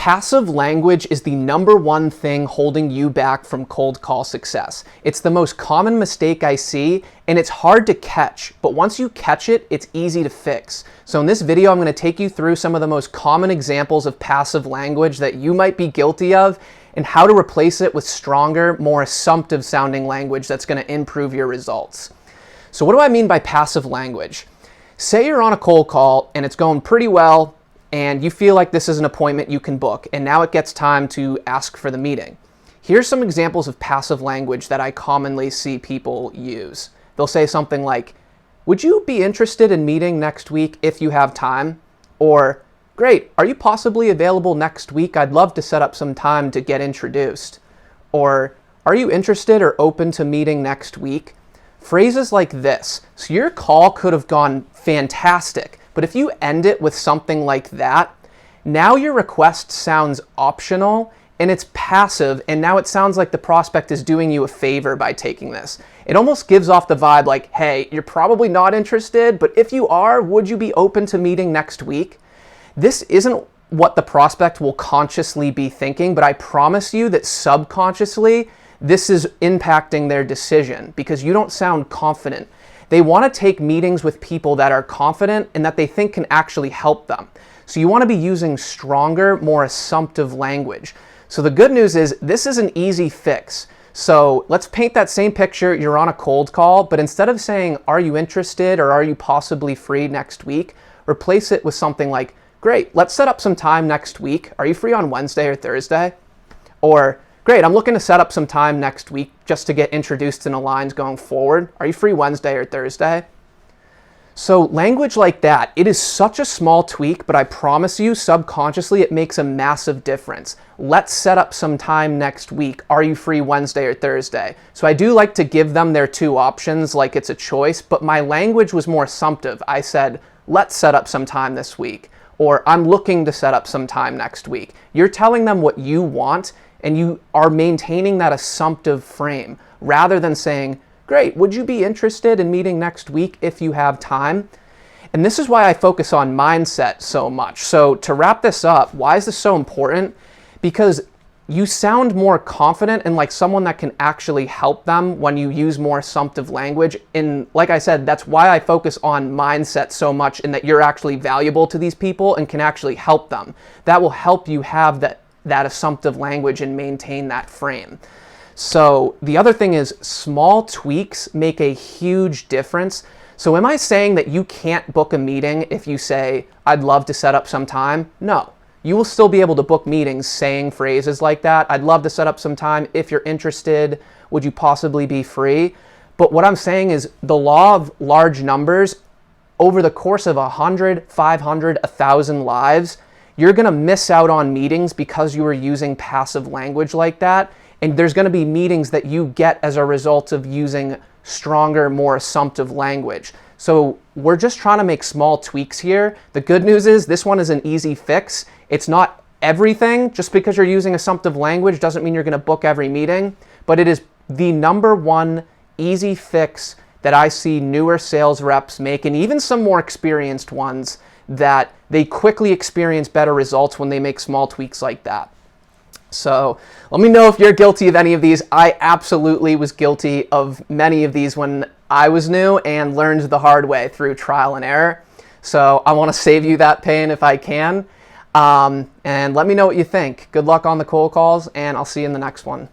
Passive language is the number one thing holding you back from cold call success. It's the most common mistake I see, and it's hard to catch, but once you catch it, it's easy to fix. So in this video, I'm going to take you through some of the most common examples of passive language that you might be guilty of and how to replace it with stronger, more assumptive sounding language that's going to improve your results. So what do I mean by passive language? Say you're on a cold call and it's going pretty well, and you feel like this is an appointment you can book, and now it gets time to ask for the meeting. Here's some examples of passive language that I commonly see people use. They'll say something like, "Would you be interested in meeting next week if you have time?" Or, "Great, are you possibly available next week? I'd love to set up some time to get introduced." Or, "Are you interested or open to meeting next week?" Phrases like this. So your call could have gone fantastic, but if you end it with something like that, now your request sounds optional and it's passive, and now it sounds like the prospect is doing you a favor by taking this. It almost gives off the vibe like, hey, you're probably not interested, but if you are, would you be open to meeting next week? This isn't what the prospect will consciously be thinking, but I promise you that subconsciously, this is impacting their decision because you don't sound confident. They want to take meetings with people that are confident and that they think can actually help them. So you want to be using stronger, more assumptive language. So the good news is this is an easy fix. So let's paint that same picture. You're on a cold call, but instead of saying, "Are you interested?" or "Are you possibly free next week?" replace it with something like, "Great, let's set up some time next week. Are you free on Wednesday or Thursday?" Or, "Great, I'm looking to set up some time next week just to get introduced and aligned going forward. Are you free Wednesday or Thursday?" So language like that, it is such a small tweak, but I promise you subconsciously it makes a massive difference. "Let's set up some time next week. Are you free Wednesday or Thursday?" So I do like to give them their two options like it's a choice, but my language was more assumptive. I said, "Let's set up some time this week," or "I'm looking to set up some time next week." You're telling them what you want, and you are maintaining that assumptive frame rather than saying, "Great, would you be interested in meeting next week if you have time?" And this is why I focus on mindset so much. So to wrap this up, why is this so important? Because you sound more confident and like someone that can actually help them when you use more assumptive language. And like I said, that's why I focus on mindset so much, in that you're actually valuable to these people and can actually help them. That will help you have that assumptive language and maintain that frame. So the other thing is small tweaks make a huge difference. So am I saying that you can't book a meeting if you say, "I'd love to set up some time"? No. You will still be able to book meetings saying phrases like that. "I'd love to set up some time. If you're interested, would you possibly be free?" But what I'm saying is the law of large numbers, over the course of 100, 500, 1,000 lives, you're going to miss out on meetings because you were using passive language like that. And there's going to be meetings that you get as a result of using stronger, more assumptive language. So we're just trying to make small tweaks here. The good news is this one is an easy fix. It's not everything. Just because you're using assumptive language doesn't mean you're going to book every meeting, but it is the number one easy fix that I see newer sales reps make, and even some more experienced ones, that they quickly experience better results when they make small tweaks like that. So let me know if you're guilty of any of these. I absolutely was guilty of many of these when I was new and learned the hard way through trial and error. So I want to save you that pain if I can. And let me know what you think. Good luck on the cold calls, and I'll see you in the next one.